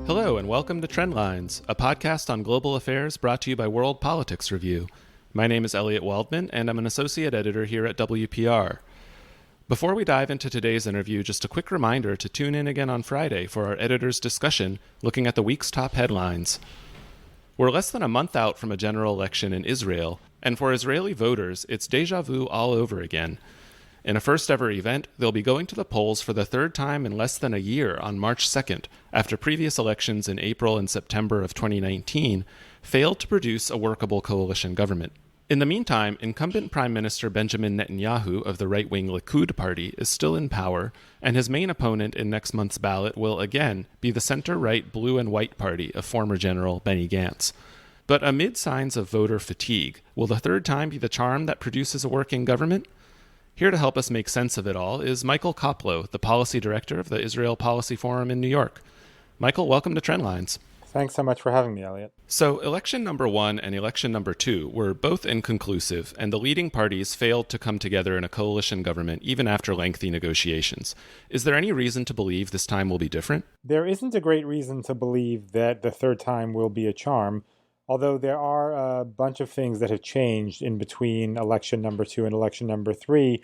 Hello and welcome to Trendlines, a podcast on global affairs brought to you by World Politics Review. My name is Elliot Waldman, and I'm an associate editor here at WPR. Before we dive into today's interview, just a quick reminder to tune in again on Friday for our editor's discussion looking at the week's top headlines. We're less than a month out from a general election in Israel, and for Israeli voters, it's déjà vu all over again. In a first-ever event, they'll be going to the polls for the third time in less than a year on March 2nd, after previous elections in April and September of 2019 failed to produce a workable coalition government. In the meantime, incumbent Prime Minister Benjamin Netanyahu of the right-wing Likud party is still in power, and his main opponent in next month's ballot will again be the center-right blue and white party of former General Benny Gantz. But amid signs of voter fatigue, will the third time be the charm that produces a working government? Here to help us make sense of it all is Michael Koplow, the policy director of the Israel Policy Forum in New York. Michael, welcome to Trendlines. Thanks so much for having me, Elliot. So, election number 1 and election number 2 were both inconclusive, and the leading parties failed to come together in a coalition government even after lengthy negotiations. Is there any reason to believe this time will be different? There isn't a great reason to believe that the third time will be a charm, although there are a bunch of things that have changed in between election number 2 and election number 3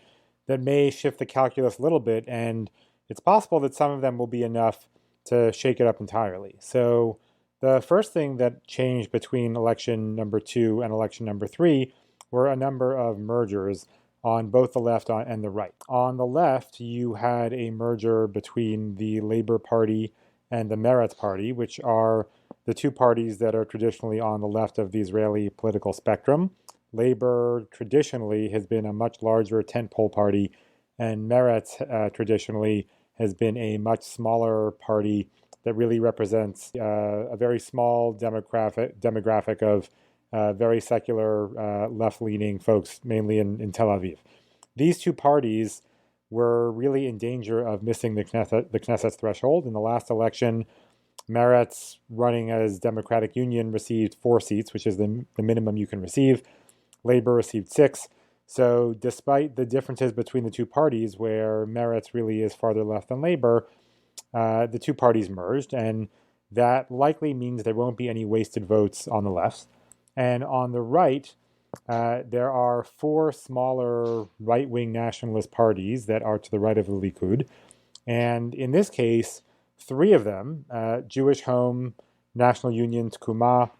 that may shift the calculus a little bit, and it's possible that some of them will be enough to shake it up entirely. So the first thing that changed between election number 2 and election number 3 were a number of mergers on both the left and the right. On the left, you had a merger between the Labour Party and the Meretz Party, which are the two parties that are traditionally on the left of the Israeli political spectrum. Labour traditionally has been a much larger tentpole party, and Meretz traditionally has been a much smaller party that really represents a very small demographic of very secular left-leaning folks, mainly in Tel Aviv. These two parties were really in danger of missing the Knesset's threshold. In the last election, Meretz, running as Democratic Union, received 4 seats, which is the minimum you can receive. Labour received 6. So despite the differences between the two parties, where Meretz really is farther left than Labour, the two parties merged, and that likely means there won't be any wasted votes on the left. And on the right, there are 4 smaller right-wing nationalist parties that are to the right of the Likud. And in this case, 3 of them, Jewish Home, National Union, Tkuma,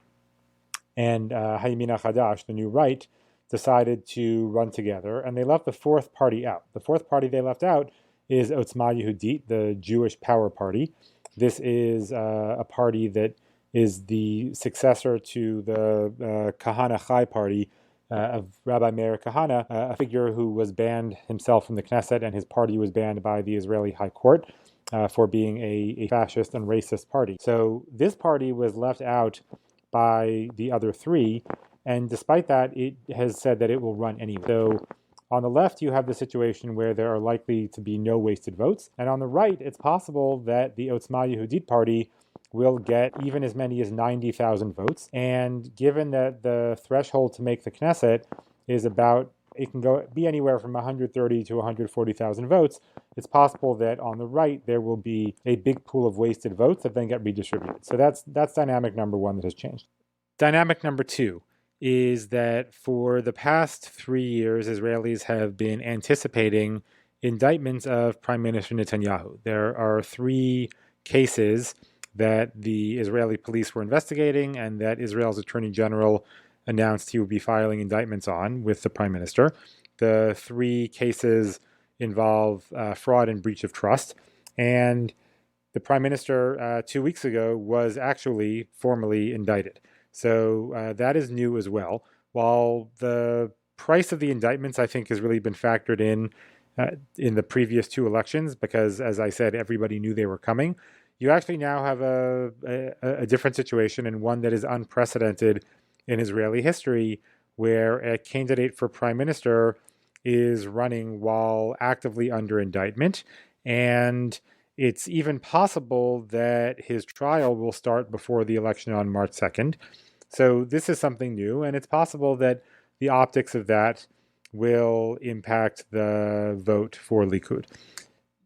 and Hayamin HaChadash, the new right, decided to run together, and they left the 4th party out. The 4th party they left out is Otzma Yehudit, the Jewish Power Party. This is a party that is the successor to the Kahana Chai party of Rabbi Meir Kahana, a figure who was banned himself from the Knesset, and his party was banned by the Israeli High Court for being a fascist and racist party. So this party was left out by the other 3, and despite that, it has said that it will run anyway. So on the left, you have the situation where there are likely to be no wasted votes, and on the right, it's possible that the Otzma Yehudit party will get even as many as 90,000 votes, and given that the threshold to make the Knesset is it can be anywhere from 130 to 140,000 votes, it's possible that on the right there will be a big pool of wasted votes that then get redistributed. So that's dynamic number 1 that has changed. Dynamic number 2 is that for the past 3 years, Israelis have been anticipating indictments of Prime Minister Netanyahu. There are 3 cases that the Israeli police were investigating and that Israel's Attorney General announced he would be filing indictments on with the Prime Minister. The 3 cases involve fraud and breach of trust, and the Prime Minister 2 weeks ago was actually formally indicted. So that is new as well. While the price of the indictments, I think, has really been factored in the previous 2 elections, because, as I said, everybody knew they were coming. You actually now have a different situation, and one that is unprecedented in Israeli history, where a candidate for prime minister is running while actively under indictment, and it's even possible that his trial will start before the election on March 2nd. So this is something new, and it's possible that the optics of that will impact the vote for Likud.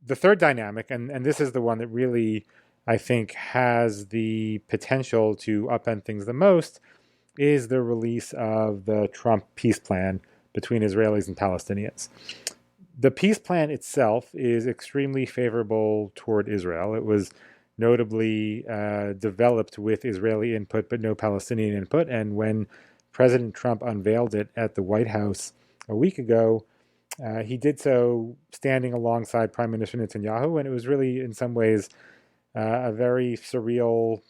The third dynamic, and this is the one that really, I think, has the potential to upend things the most, is the release of the Trump peace plan between Israelis and Palestinians. The peace plan itself is extremely favorable toward Israel. It was notably developed with Israeli input but no Palestinian input. And when President Trump unveiled it at the White House a week ago, he did so standing alongside Prime Minister Netanyahu. And it was really, in some ways, a very surreal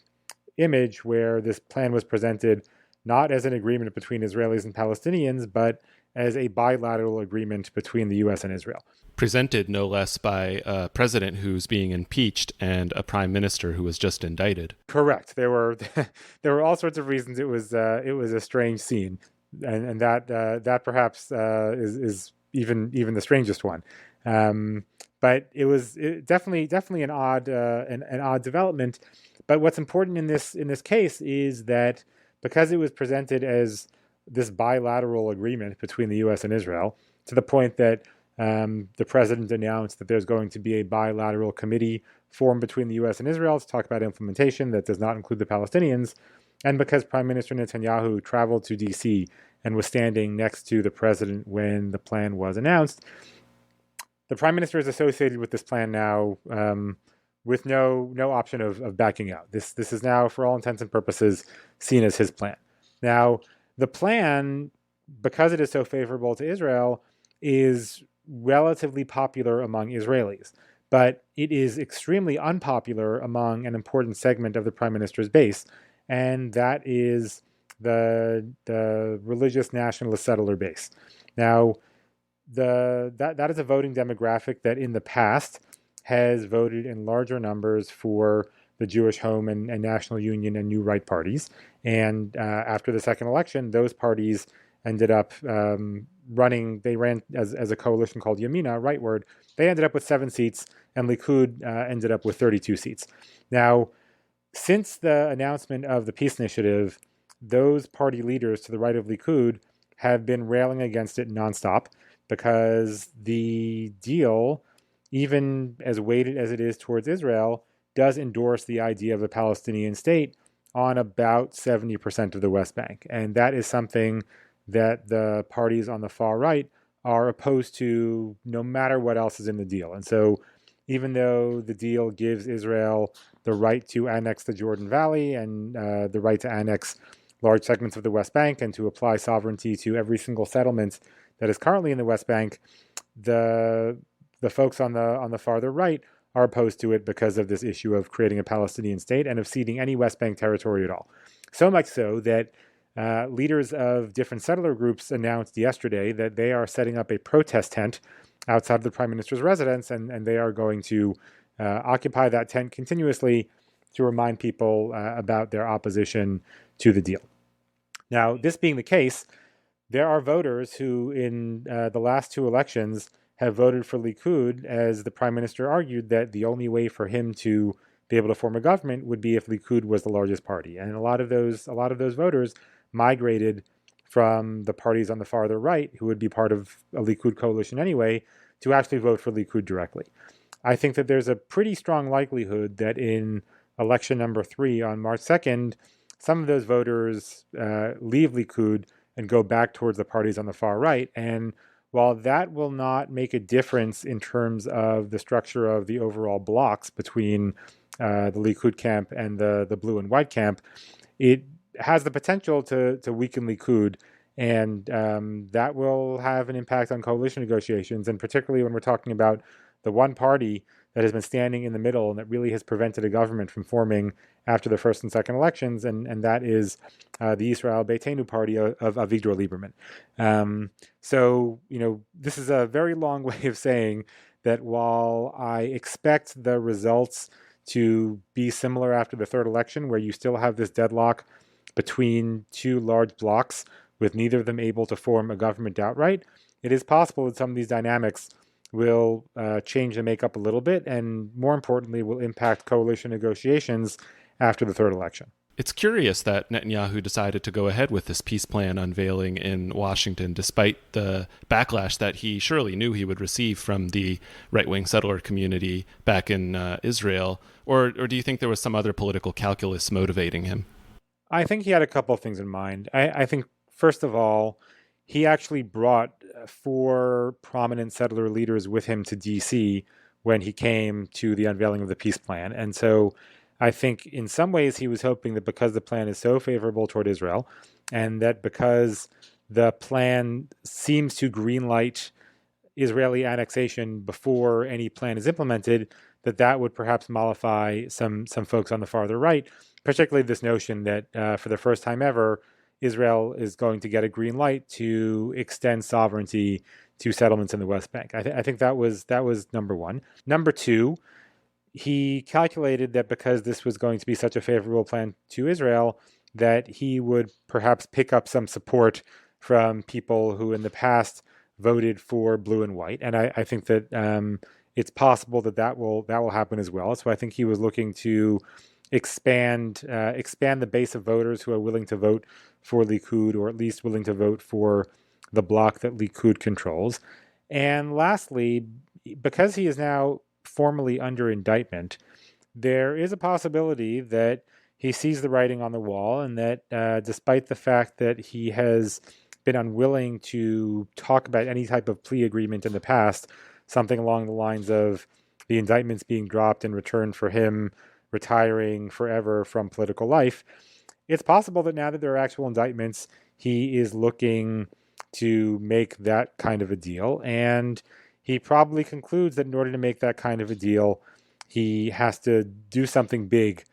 image where this plan was presented not as an agreement between Israelis and Palestinians, but as a bilateral agreement between the U.S. and Israel. Presented no less by a president who's being impeached and a prime minister who was just indicted. Correct. There were all sorts of reasons it was a strange scene, and that perhaps is even the strangest one. But it was definitely an odd development. But what's important in this case is that because it was presented as this bilateral agreement between the U.S. and Israel, to the point that the president announced that there's going to be a bilateral committee formed between the U.S. and Israel to talk about implementation that does not include the Palestinians, and because Prime Minister Netanyahu traveled to D.C. and was standing next to the president when the plan was announced, the prime minister is associated with this plan now with no option of backing out. This is now, for all intents and purposes, seen as his plan. Now, the plan, because it is so favorable to Israel, is relatively popular among Israelis, but it is extremely unpopular among an important segment of the prime minister's base, and that is the religious nationalist settler base. Now, that is a voting demographic that in the past has voted in larger numbers for the Jewish Home and National Union and New Right parties. And after the second election, those parties ended up running. They ran as a coalition called Yamina, rightward. They ended up with 7 seats, and Likud ended up with 32 seats. Now, since the announcement of the peace initiative, those party leaders to the right of Likud have been railing against it nonstop because the deal, even as weighted as it is towards Israel, does endorse the idea of a Palestinian state on about 70% of the West Bank. And that is something that the parties on the far right are opposed to no matter what else is in the deal. And so even though the deal gives Israel the right to annex the Jordan Valley and the right to annex large segments of the West Bank and to apply sovereignty to every single settlement that is currently in the West Bank, the folks on the farther right are opposed to it because of this issue of creating a Palestinian state and of ceding any West Bank territory at all. So much so that leaders of different settler groups announced yesterday that they are setting up a protest tent outside of the prime minister's residence, and they are going to occupy that tent continuously to remind people about their opposition to the deal. Now, this being the case, there are voters who in the last 2 elections have voted for Likud, as the prime minister argued that the only way for him to be able to form a government would be if Likud was the largest party. And a lot of those voters migrated from the parties on the farther right, who would be part of a Likud coalition anyway, to actually vote for Likud directly. I think that there's a pretty strong likelihood that in election number 3 on March 2nd, some of those voters leave Likud and go back towards the parties on the far right. And while that will not make a difference in terms of the structure of the overall blocks between the Likud camp and the blue and white camp, it has the potential to weaken Likud, and that will have an impact on coalition negotiations, and particularly when we're talking about the one party that has been standing in the middle and that really has prevented a government from forming after the first and second elections, and that is the Israel-Beitenu party of Avigdor Lieberman. So, this is a very long way of saying that while I expect the results to be similar after the third election, where you still have this deadlock between 2 large blocs with neither of them able to form a government outright, it is possible that some of these dynamics will change the makeup a little bit, and more importantly, will impact coalition negotiations after the third election. It's curious that Netanyahu decided to go ahead with this peace plan unveiling in Washington, despite the backlash that he surely knew he would receive from the right-wing settler community back in Israel. Or do you think there was some other political calculus motivating him? I think he had a couple of things in mind. I think, first of all, he actually brought four prominent settler leaders with him to D.C. when he came to the unveiling of the peace plan. And so I think in some ways he was hoping that because the plan is so favorable toward Israel, and that because the plan seems to greenlight Israeli annexation before any plan is implemented, that would perhaps mollify some folks on the farther right, particularly this notion that for the first time ever, Israel is going to get a green light to extend sovereignty to settlements in the West Bank. I think that was number one. Number two, he calculated that because this was going to be such a favorable plan to Israel, that he would perhaps pick up some support from people who in the past voted for blue and white. And I think that it's possible that will happen as well. So I think he was looking to expand the base of voters who are willing to vote for Likud, or at least willing to vote for the bloc that Likud controls. And lastly, because he is now formally under indictment, there is a possibility that he sees the writing on the wall, and that despite the fact that he has been unwilling to talk about any type of plea agreement in the past, something along the lines of the indictments being dropped in return for him retiring forever from political life, it's possible that now that there are actual indictments, he is looking to make that kind of a deal. And he probably concludes that in order to make that kind of a deal, he has to do something big,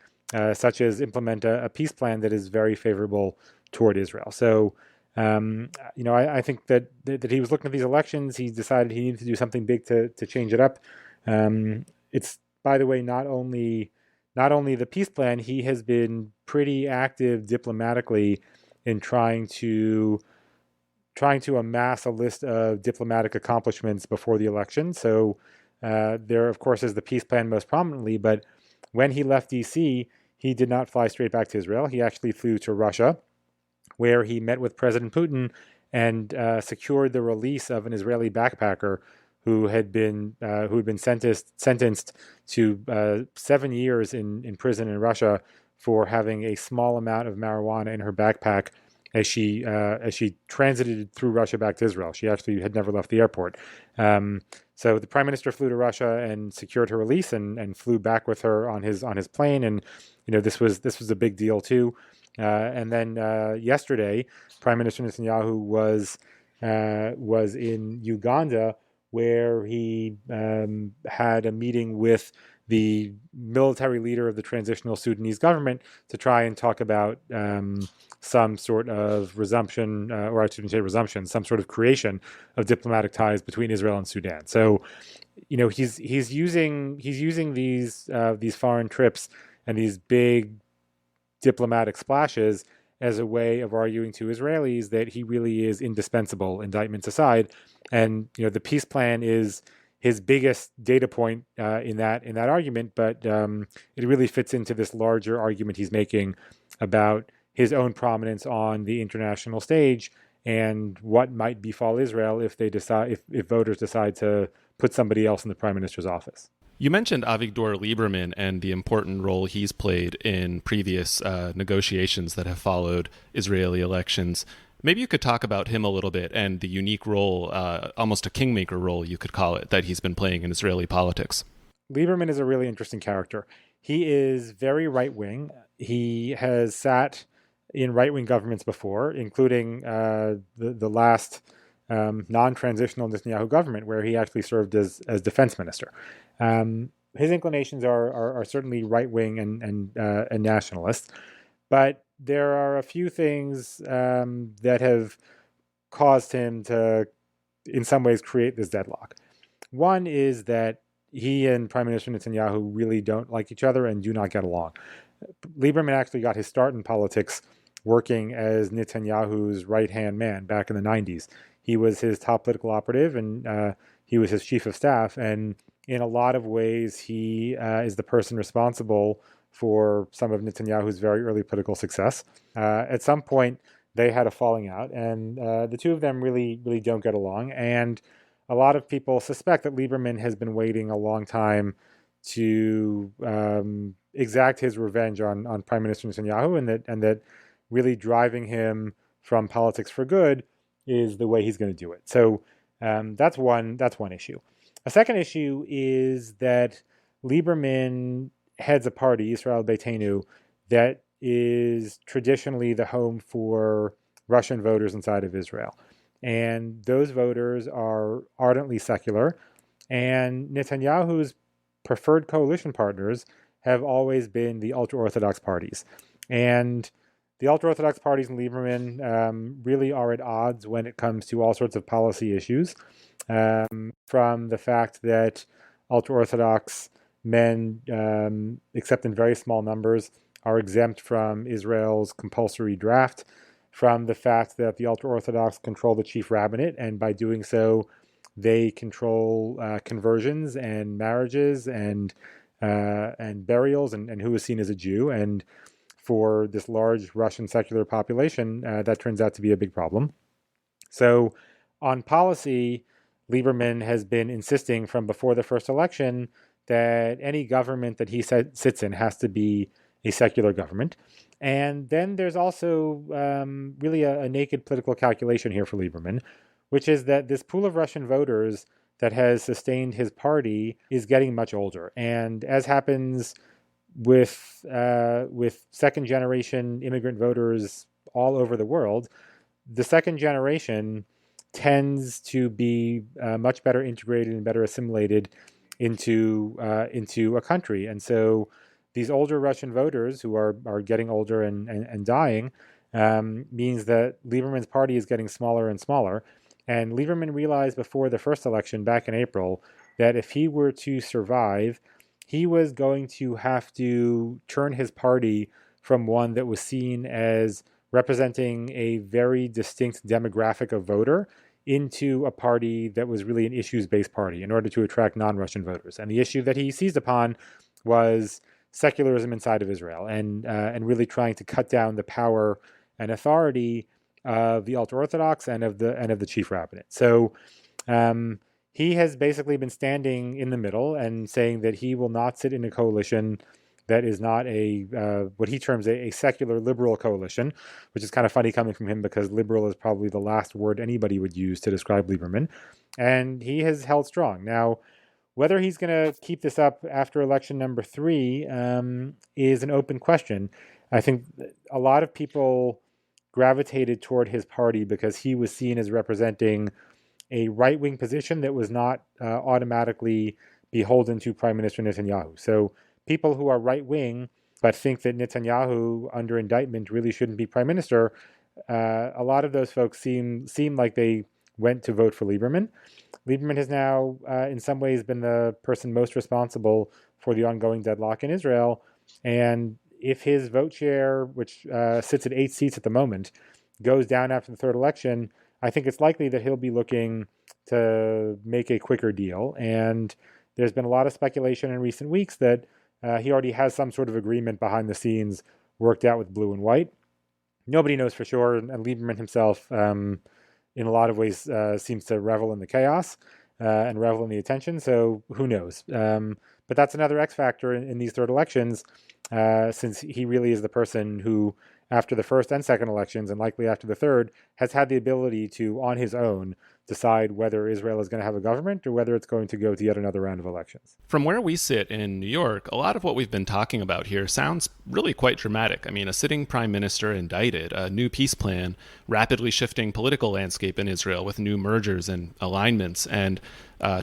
such as implement a peace plan that is very favorable toward Israel. So, I think that he was looking at these elections. He decided he needed to do something big to change it up. It's, by the way, not only the peace plan. He has been pretty active diplomatically in trying to amass a list of diplomatic accomplishments before the election. So there, of course, is the peace plan most prominently. But when he left D.C., he did not fly straight back to Israel. He actually flew to Russia, where he met with President Putin and secured the release of an Israeli backpacker who had been sentenced to 7 years in prison in Russia for having a small amount of marijuana in her backpack as she transited through Russia back to Israel. She actually had never left the airport. So the prime minister flew to Russia and secured her release, and flew back with her on his plane. And this was a big deal too. And then yesterday, Prime Minister Netanyahu was in Uganda, where he had a meeting with the military leader of the transitional Sudanese government to try and talk about some sort of resumption, or I shouldn't say resumption, some sort of creation of diplomatic ties between Israel and Sudan. So, he's using these foreign trips and these big diplomatic splashes as a way of arguing to Israelis that he really is indispensable, indictments aside. And the peace plan is his biggest data point in that argument, but it really fits into this larger argument he's making about his own prominence on the international stage and what might befall Israel if voters decide to put somebody else in the prime minister's office. You mentioned Avigdor Lieberman and the important role he's played in previous negotiations that have followed Israeli elections. Maybe you could talk about him a little bit and the unique role, almost a kingmaker role, you could call it, that he's been playing in Israeli politics. Lieberman is a really interesting character. He is very right-wing. He has sat in right-wing governments before, including the last non-transitional Netanyahu government, where he actually served as defense minister. His inclinations are certainly right-wing and nationalist, but there are a few things that have caused him to, in some ways, create this deadlock. One is that he and Prime Minister Netanyahu really don't like each other and do not get along. Lieberman actually got his start in politics working as Netanyahu's right-hand man back in the 90s. He was his top political operative, and he was his chief of staff. And in a lot of ways, he is the person responsible for some of Netanyahu's very early political success. At some point, they had a falling out, and the two of them really don't get along. And a lot of people suspect that Lieberman has been waiting a long time to exact his revenge on Prime Minister Netanyahu, and that really driving him from politics for good is the way he's going to do it. So that's one issue. A second issue is that Lieberman heads a party, Israel-Palestine, that is traditionally the home for Russian voters inside of Israel. And those voters are ardently secular. And Netanyahu's preferred coalition partners have always been the ultra-Orthodox parties. And the ultra-Orthodox parties and Lieberman really are at odds when it comes to all sorts of policy issues, from the fact that ultra-Orthodox men, except in very small numbers, are exempt from Israel's compulsory draft, from the fact that the ultra-Orthodox control the chief rabbinate, and by doing so, they control conversions and marriages and burials and who is seen as a Jew. And for this large Russian secular population, that turns out to be a big problem. So on policy, Lieberman has been insisting from before the first election that any government that he sits in has to be a secular government. And then there's also really a naked political calculation here for Lieberman, which is that this pool of Russian voters that has sustained his party is getting much older. And as happens with second generation immigrant voters all over the world, the second generation tends to be much better integrated and better assimilated into a country. And so these older Russian voters who are getting older and dying means that Lieberman's party is getting smaller and smaller. And Lieberman realized before the first election back in April that if he were to survive, he was going to have to turn his party from one that was seen as representing a very distinct demographic of voter into a party that was really an issues-based party in order to attract non-Russian voters. And the issue that he seized upon was secularism inside of Israel, and really trying to cut down the power and authority of the ultra-Orthodox and of the chief rabbinate. So he has basically been standing in the middle and saying that he will not sit in a coalition that is not what he terms a secular liberal coalition, which is kind of funny coming from him because liberal is probably the last word anybody would use to describe Lieberman. And he has held strong. Now, whether he's going to keep this up after election number 3 is an open question. I think a lot of people gravitated toward his party because he was seen as representing a right-wing position that was not automatically beholden to Prime Minister Netanyahu. So people who are right-wing but think that Netanyahu, under indictment, really shouldn't be prime minister, a lot of those folks seem like they went to vote for Lieberman. Lieberman has now, in some ways, been the person most responsible for the ongoing deadlock in Israel. And if his vote share, which sits at 8 seats at the moment, goes down after the third election, I think it's likely that he'll be looking to make a quicker deal. And there's been a lot of speculation in recent weeks that he already has some sort of agreement behind the scenes worked out with blue and white. Nobody knows for sure, and Lieberman himself, in a lot of ways, seems to revel in the chaos and revel in the attention, so who knows? But that's another X factor in these third elections, since he really is the person who, after the first and second elections, and likely after the third, has had the ability to, on his own, decide whether Israel is going to have a government or whether it's going to go to yet another round of elections. From where we sit in New York, a lot of what we've been talking about here sounds really quite dramatic. I mean, a sitting prime minister indicted, a new peace plan, rapidly shifting political landscape in Israel with new mergers and alignments, and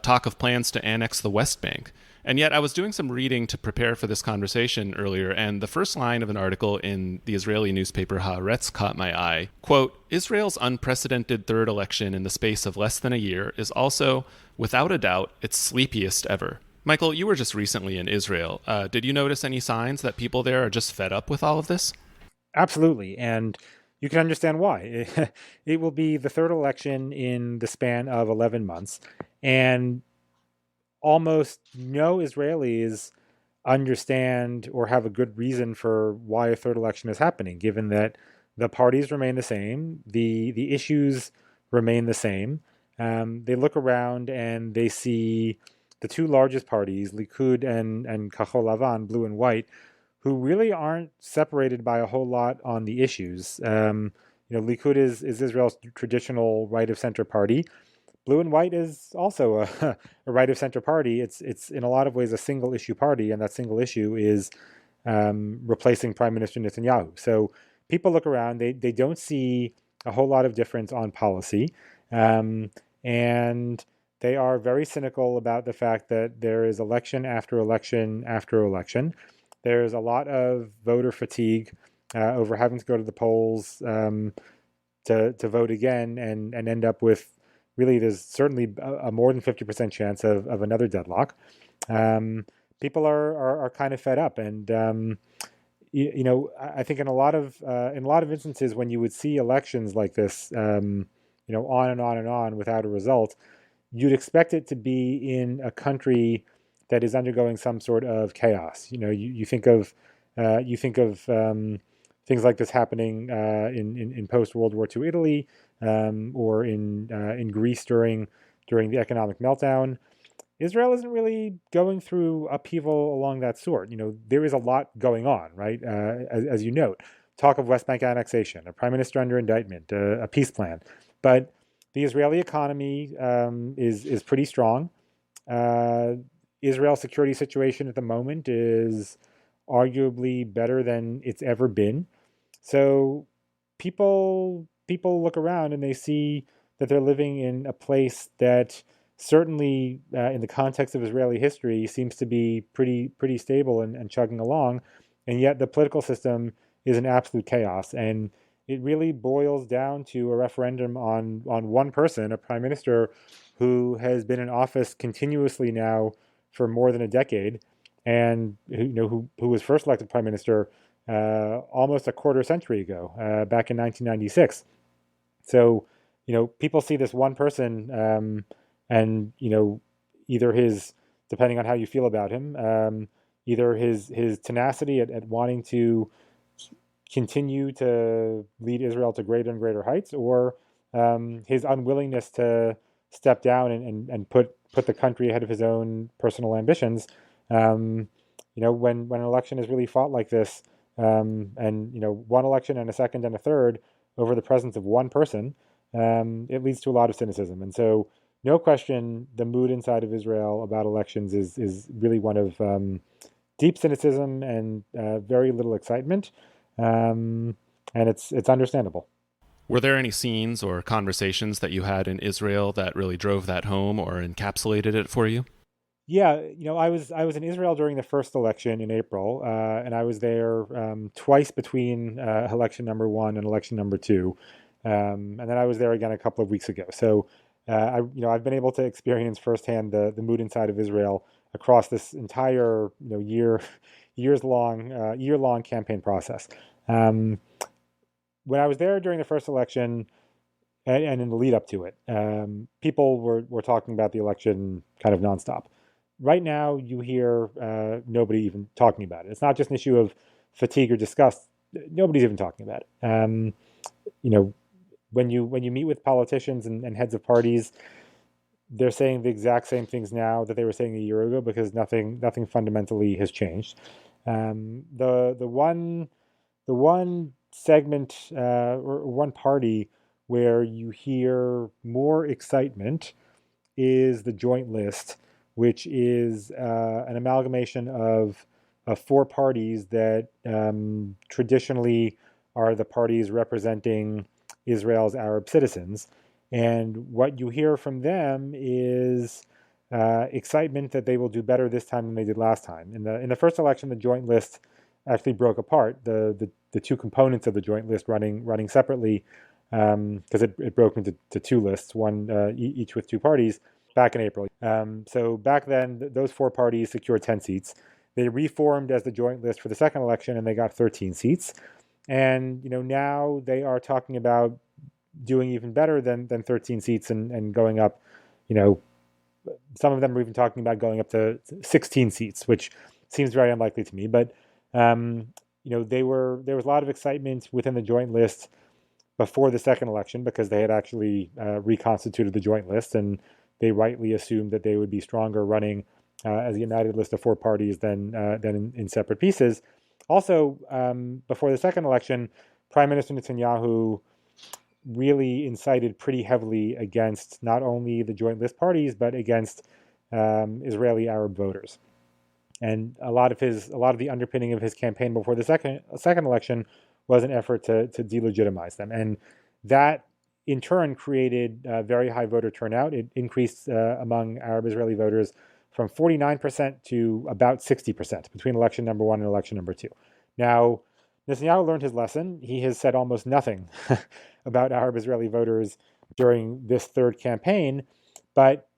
talk of plans to annex the West Bank. And yet I was doing some reading to prepare for this conversation earlier, and the first line of an article in the Israeli newspaper Haaretz caught my eye. Quote, Israel's unprecedented third election in the space of less than a year is also, without a doubt, its sleepiest ever. Michael, you were just recently in Israel. Did you notice any signs that people there are just fed up with all of this? Absolutely, and you can understand why. It will be the third election in the span of 11 months, and almost no Israelis understand or have a good reason for why a third election is happening, given that the parties remain the same, the issues remain the same. They look around and they see the two largest parties, Likud and Kahol Lavan, blue and white, who really aren't separated by a whole lot on the issues. Likud is Israel's traditional right of center party. Blue and white is also a right of center party. It's in a lot of ways a single issue party, and that single issue is replacing Prime Minister Netanyahu. So people look around, they don't see a whole lot of difference on policy, and they are very cynical about the fact that there is election after election after election. There's a lot of voter fatigue over having to go to the polls to vote again and end up with, really, there's certainly a more than 50% chance of another deadlock. People are kind of fed up, and I think in a lot of instances when you would see elections like this, on and on and on without a result, you'd expect it to be in a country that is undergoing some sort of chaos. You think of things like this happening in post World War II Italy, or in Greece during the economic meltdown. Israel isn't really going through upheaval along that sort. There is a lot going on, right? As you note, talk of West Bank annexation, a prime minister under indictment, a peace plan, but the Israeli economy is pretty strong. Israel's security situation at the moment is arguably better than it's ever been. So people look around and they see that they're living in a place that certainly, in the context of Israeli history, seems to be pretty stable and chugging along, and yet the political system is in absolute chaos. And it really boils down to a referendum on one person, a prime minister who has been in office continuously now for more than a decade, and who was first elected prime minister almost a quarter century ago, back in 1996. So, people see this one person, and either his, depending on how you feel about him, either his tenacity at wanting to continue to lead Israel to greater and greater heights, or his unwillingness to step down and put the country ahead of his own personal ambitions. When an election is really fought like this, and one election and a second and a third over the presence of one person, it leads to a lot of cynicism. And so, no question, the mood inside of Israel about elections is really one of deep cynicism and very little excitement, and it's understandable. Were there any scenes or conversations that you had in Israel that really drove that home or encapsulated it for you? Yeah, I was in Israel during the first election in April, and I was there twice between election number one and election number two, and then I was there again a couple of weeks ago. So, I've been able to experience firsthand the mood inside of Israel across this entire year-long campaign process. When I was there during the first election, and in the lead up to it, people were talking about the election kind of nonstop. Right now, you hear nobody even talking about it. It's not just an issue of fatigue or disgust. Nobody's even talking about it. When you meet with politicians and heads of parties, they're saying the exact same things now that they were saying a year ago, because nothing fundamentally has changed. The one segment, or one party where you hear more excitement is the joint list, which is an amalgamation of four parties that traditionally are the parties representing Israel's Arab citizens. And what you hear from them is excitement that they will do better this time than they did last time. In the first election, the joint list actually broke apart. The two components of the joint list running separately, because it broke into two lists, one each with two parties, back in April. So back then, those four parties secured 10 seats. They reformed as the joint list for the second election, and they got 13 seats. And now they are talking about doing even better than 13 seats and going up. Some of them are even talking about going up to 16 seats, which seems very unlikely to me. But there was a lot of excitement within the joint list before the second election because they had actually reconstituted the joint list, and they rightly assumed that they would be stronger running as a united list of four parties than in separate pieces. Also, before the second election, Prime Minister Netanyahu really incited pretty heavily against not only the joint list parties but against Israeli Arab voters. And a lot of the underpinning of his campaign before the second election was an effort to delegitimize them, and that in turn created very high voter turnout. It increased among Arab Israeli voters from 49% to about 60% between election number one and election number two. Now, Netanyahu learned his lesson. He has said almost nothing about Arab Israeli voters during this third campaign, but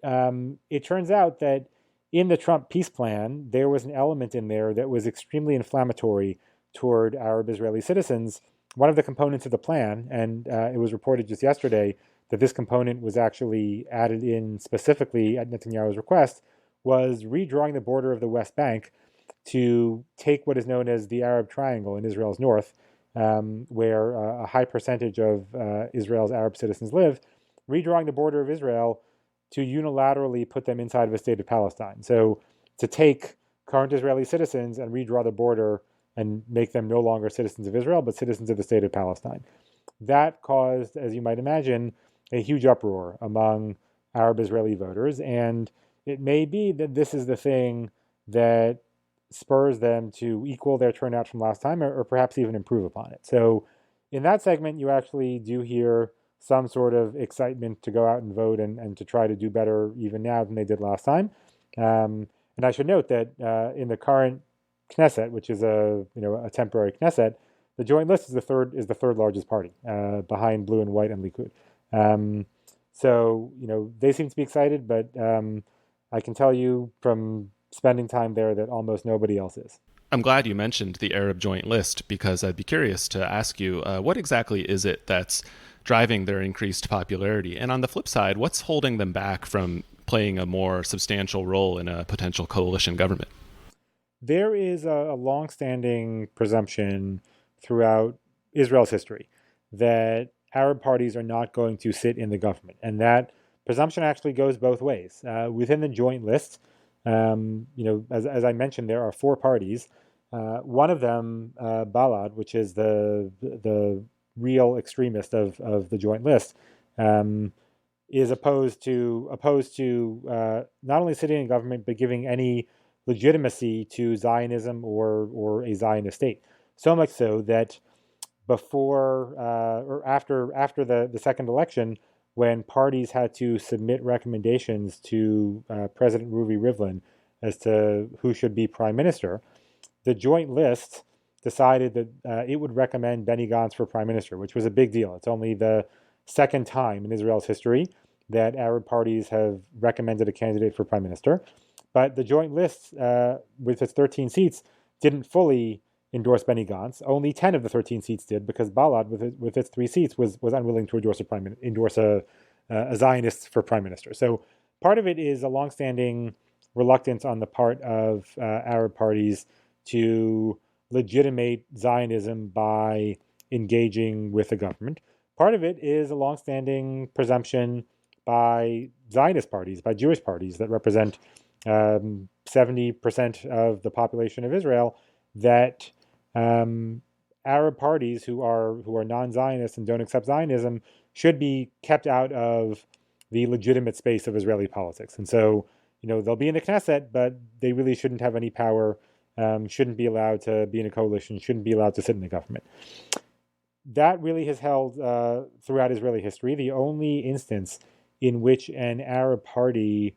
it turns out that in the Trump peace plan, there was an element in there that was extremely inflammatory toward Arab Israeli citizens. One of the components of the plan, and it was reported just yesterday that this component was actually added in specifically at Netanyahu's request, was redrawing the border of the West Bank to take what is known as the Arab Triangle in Israel's north, where a high percentage of Israel's Arab citizens live, redrawing the border of Israel to unilaterally put them inside of a state of Palestine. So to take current Israeli citizens and redraw the border and make them no longer citizens of Israel, but citizens of the state of Palestine. That caused, as you might imagine, a huge uproar among Arab Israeli voters. And it may be that this is the thing that spurs them to equal their turnout from last time or perhaps even improve upon it. So in that segment, you actually do hear some sort of excitement to go out and vote and to try to do better even now than they did last time. And I should note that in the current Knesset, which is a temporary Knesset, the joint list is the third largest party behind Blue and White and Likud. So they seem to be excited, but I can tell you from spending time there that almost nobody else is. I'm glad you mentioned the Arab Joint List because I'd be curious to ask you what exactly is it that's driving their increased popularity? And on the flip side, what's holding them back from playing a more substantial role in a potential coalition government? There is a long-standing presumption throughout Israel's history that Arab parties are not going to sit in the government. And that presumption actually goes both ways. Within the joint list, as I mentioned, there are four parties. One of them, Balad, which is the real extremist of the joint list, is opposed to not only sitting in government but giving any legitimacy to Zionism or a Zionist state. So much so that before or after the second election, when parties had to submit recommendations to President Ruvi Rivlin as to who should be prime minister, the joint list decided that it would recommend Benny Gantz for prime minister, which was a big deal. It's only the second time in Israel's history that Arab parties have recommended a candidate for prime minister. But the joint list, with its 13 seats, didn't fully endorse Benny Gantz. Only 10 of the 13 seats did, because Balad, with its 3 seats, was unwilling to endorse a Zionist for prime minister. So part of it is a longstanding reluctance on the part of Arab parties to legitimate Zionism by engaging with the government. Part of it is a longstanding presumption by Zionist parties, by Jewish parties that represent 70% of the population of Israel, that Arab parties who are non-Zionist and don't accept Zionism should be kept out of the legitimate space of Israeli politics. And so, they'll be in the Knesset, but they really shouldn't have any power, shouldn't be allowed to be in a coalition, shouldn't be allowed to sit in the government. That really has held throughout Israeli history. The only instance in which an Arab party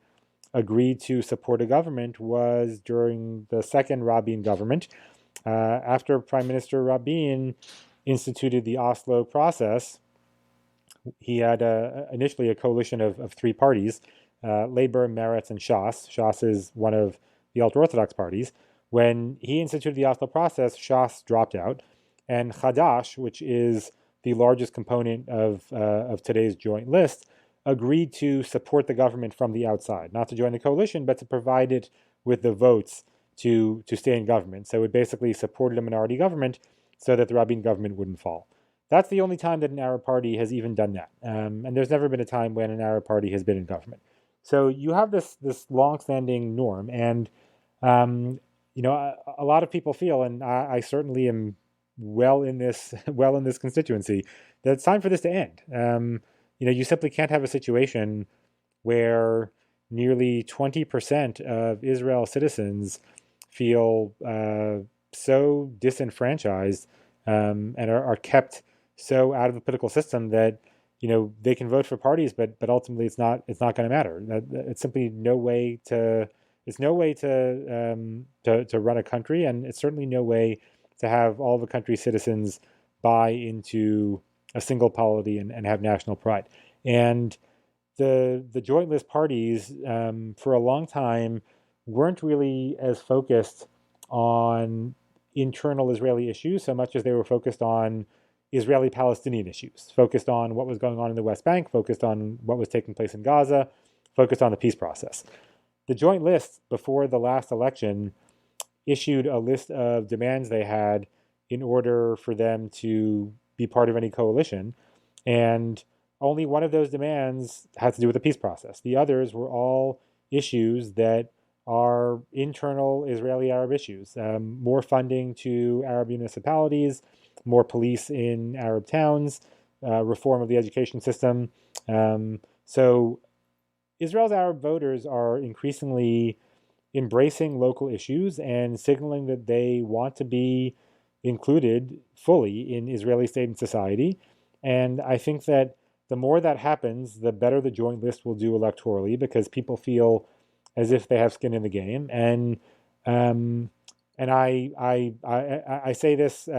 agreed to support a government was during the second Rabin government. After Prime Minister Rabin instituted the Oslo process, he had initially a coalition of 3 parties, Labor, Meretz, and Shas. Shas is one of the ultra-Orthodox parties. When he instituted the Oslo process, Shas dropped out, and Hadash, which is the largest component of today's joint list, agreed to support the government from the outside, not to join the coalition, but to provide it with the votes to stay in government. So it basically supported a minority government so that the Rabin government wouldn't fall. That's the only time that an Arab party has even done that. And there's never been a time when an Arab party has been in government. So you have this long-standing norm, and a lot of people feel, and I certainly am well in this constituency, that it's time for this to end. You simply can't have a situation where nearly 20% of Israel citizens feel so disenfranchised and are kept so out of the political system that they can vote for parties, but ultimately it's not going to matter. It's simply no way to run a country, and it's certainly no way to have all the country's citizens buy into a single polity and have national pride. And the joint list parties for a long time weren't really as focused on internal Israeli issues so much as they were focused on Israeli-Palestinian issues, focused on what was going on in the West Bank, focused on what was taking place in Gaza, focused on the peace process. The joint list, before the last election, issued a list of demands they had in order for them to be part of any coalition, and only one of those demands had to do with the peace process. The others were all issues that are internal Israeli-Arab issues. More funding to Arab municipalities, more police in Arab towns, reform of the education system. So Israel's Arab voters are increasingly embracing local issues and signaling that they want to be included fully in Israeli state and society. And I think that the more that happens, the better the joint list will do electorally, because people feel as if they have skin in the game. And I say this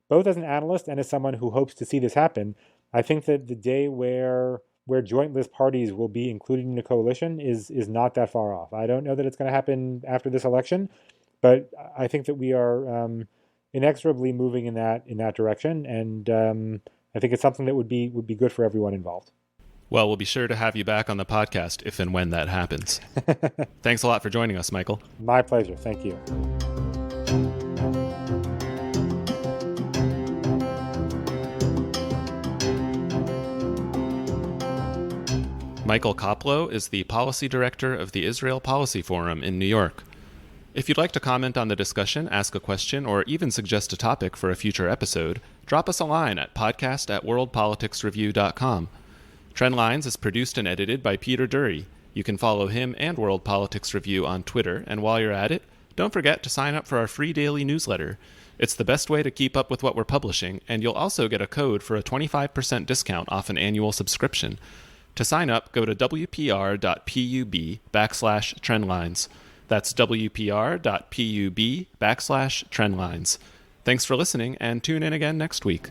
both as an analyst and as someone who hopes to see this happen. I think that the day where joint list parties will be included in a coalition is not that far off. I don't know that it's going to happen after this election, but I think that we are inexorably moving in that direction, and I think it's something that would be good for everyone involved. Well, we'll be sure to have you back on the podcast if and when that happens. Thanks a lot for joining us, Michael. My pleasure. Thank you. Michael Koplow is the policy director of the Israel Policy Forum in New York. If you'd like to comment on the discussion, ask a question, or even suggest a topic for a future episode, drop us a line at podcast@worldpoliticsreview.com. Trendlines is produced and edited by Peter Dury. You can follow him and World Politics Review on Twitter, and while you're at it, don't forget to sign up for our free daily newsletter. It's the best way to keep up with what we're publishing, and you'll also get a code for a 25% discount off an annual subscription. To sign up, go to wpr.pub/trendlines. That's wpr.pub/trendlines. Thanks for listening, and tune in again next week.